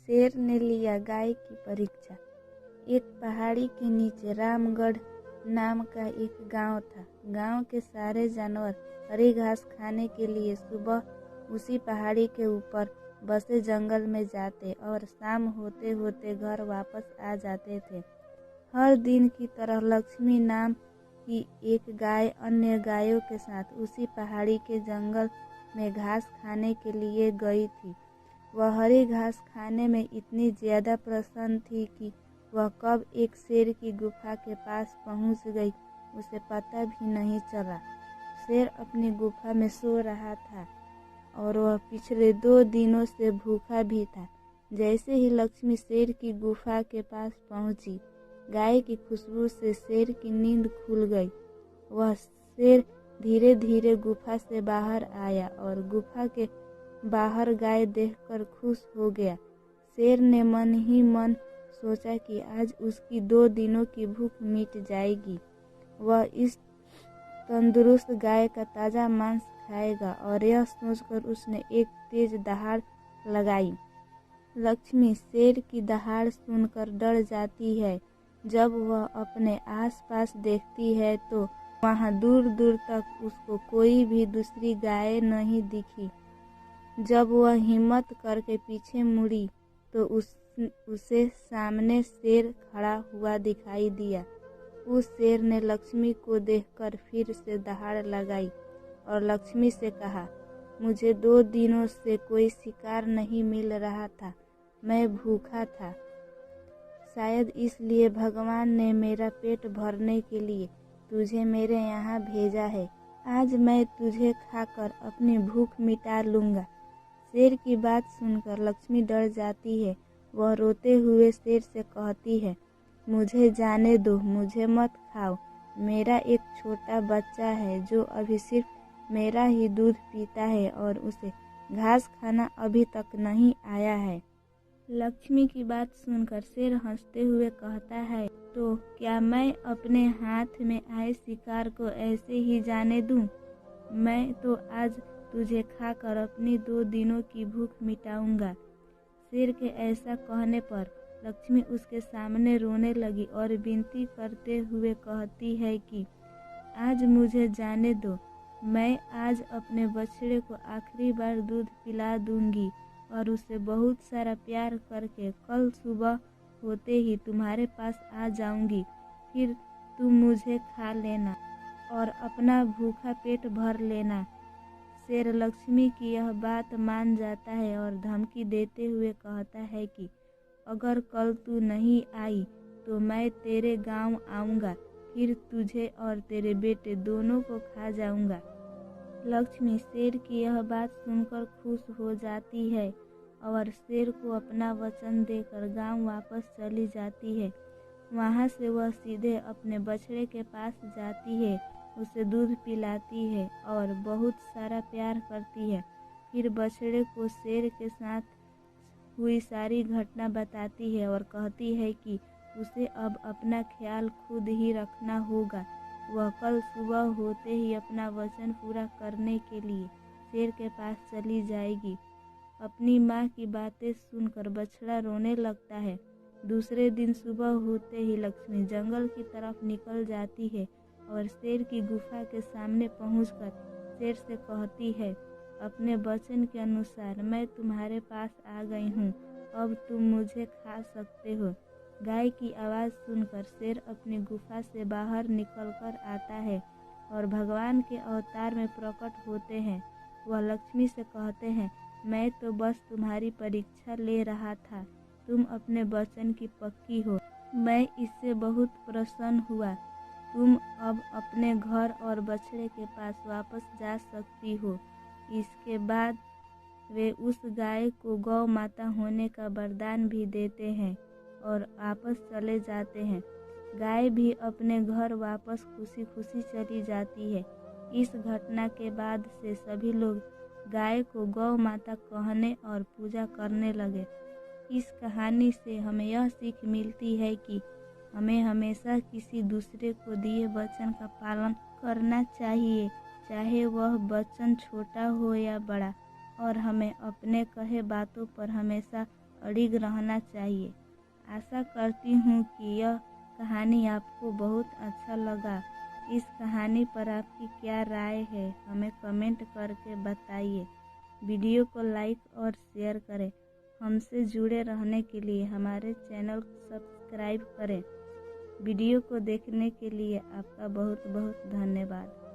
शेर ने लिया गाय की परीक्षा। एक पहाड़ी के नीचे रामगढ़ नाम का एक गांव था। गांव के सारे जानवर हरी घास खाने के लिए सुबह उसी पहाड़ी के ऊपर बसे जंगल में जाते और शाम होते होते घर वापस आ जाते थे। हर दिन की तरह लक्ष्मी नाम की एक गाय अन्य गायों के साथ उसी पहाड़ी के जंगल में घास खाने के लिए गई थी। वह हरी घास खाने में इतनी ज्यादा प्रसन्न थी कि वह कब एक शेर की गुफा के पास पहुंच गई उसे पता भी नहीं चला। शेर अपनी गुफा में सो रहा था और वह पिछले 2 दिनों से भूखा भी था। जैसे ही लक्ष्मी शेर की गुफा के पास पहुंची, गाय की खुशबू से शेर की नींद खुल गई। वह शेर धीरे धीरे गुफा से बाहर आया और गुफा के बाहर गाय देखकर खुश हो गया। शेर ने मन ही मन सोचा कि आज उसकी 2 दिनों की भूख मिट जाएगी। वह इस तंदुरुस्त गाय का ताज़ा मांस खाएगा और यह सोचकर उसने एक तेज दहाड़ लगाई। लक्ष्मी शेर की दहाड़ सुनकर डर जाती है। जब वह अपने आसपास देखती है तो वहां दूर दूर तक उसको कोई भी दूसरी गाय नहीं दिखी। जब वह हिम्मत करके पीछे मुड़ी तो उसे सामने शेर खड़ा हुआ दिखाई दिया। उस शेर ने लक्ष्मी को देखकर फिर से दहाड़ लगाई और लक्ष्मी से कहा, मुझे 2 दिनों से कोई शिकार नहीं मिल रहा था, मैं भूखा था। शायद इसलिए भगवान ने मेरा पेट भरने के लिए तुझे मेरे यहाँ भेजा है। आज मैं तुझे खाकर अपनी भूख मिटा लूँगा। शेर की बात सुनकर लक्ष्मी डर जाती है। वह रोते हुए शेर से कहती है, मुझे जाने दो, मुझे मत खाओ। मेरा एक छोटा बच्चा है जो अभी सिर्फ मेरा ही दूध पीता है और उसे घास खाना अभी तक नहीं आया है। लक्ष्मी की बात सुनकर शेर हंसते हुए कहता है, तो क्या मैं अपने हाथ में आए शिकार को ऐसे ही जाने दूं? मैं तो आज तुझे खाकर अपनी 2 दिनों की भूख मिटाऊंगा। शेर के ऐसा कहने पर लक्ष्मी उसके सामने रोने लगी और विनती करते हुए कहती है कि आज मुझे जाने दो। मैं आज अपने बछड़े को आखिरी बार दूध पिला दूंगी और उसे बहुत सारा प्यार करके कल सुबह होते ही तुम्हारे पास आ जाऊंगी। फिर तुम मुझे खा लेना और अपना भूखा पेट भर लेना। शेर लक्ष्मी की यह बात मान जाता है और धमकी देते हुए कहता है कि अगर कल तू नहीं आई तो मैं तेरे गांव आऊँगा, फिर तुझे और तेरे बेटे दोनों को खा जाऊँगा। लक्ष्मी शेर की यह बात सुनकर खुश हो जाती है और शेर को अपना वचन देकर गांव वापस चली जाती है। वहां से वह सीधे अपने बछड़े के पास जाती है, उसे दूध पिलाती है और बहुत सारा प्यार करती है। फिर बछड़े को शेर के साथ हुई सारी घटना बताती है और कहती है कि उसे अब अपना ख्याल खुद ही रखना होगा। वह कल सुबह होते ही अपना वचन पूरा करने के लिए शेर के पास चली जाएगी। अपनी माँ की बातें सुनकर बछड़ा रोने लगता है। दूसरे दिन सुबह होते ही लक्ष्मी जंगल की तरफ निकल जाती है और शेर की गुफा के सामने पहुंचकर शेर से कहती है, अपने वचन के अनुसार मैं तुम्हारे पास आ गई हूँ, अब तुम मुझे खा सकते हो। गाय की आवाज़ सुनकर शेर अपनी गुफा से बाहर निकलकर आता है और भगवान के अवतार में प्रकट होते हैं। वह लक्ष्मी से कहते हैं, मैं तो बस तुम्हारी परीक्षा ले रहा था, तुम अपने वचन की पक्की हो। मैं इससे बहुत प्रसन्न हुआ। तुम अब अपने घर और बछड़े के पास वापस जा सकती हो। इसके बाद वे उस गाय को गौ माता होने का वरदान भी देते हैं और वापस चले जाते हैं। गाय भी अपने घर वापस खुशी खुशी चली जाती है। इस घटना के बाद से सभी लोग गाय को गौ माता कहने और पूजा करने लगे। इस कहानी से हमें यह सीख मिलती है कि हमें हमेशा किसी दूसरे को दिए वचन का पालन करना चाहिए, चाहे वह वचन छोटा हो या बड़ा, और हमें अपने कहे बातों पर हमेशा अड़िग रहना चाहिए। आशा करती हूँ कि यह कहानी आपको बहुत अच्छा लगा। इस कहानी पर आपकी क्या राय है हमें कमेंट करके बताइए। वीडियो को लाइक और शेयर करें। हमसे जुड़े रहने के लिए हमारे चैनल को सब्सक्राइब करें। वीडियो को देखने के लिए आपका बहुत बहुत धन्यवाद।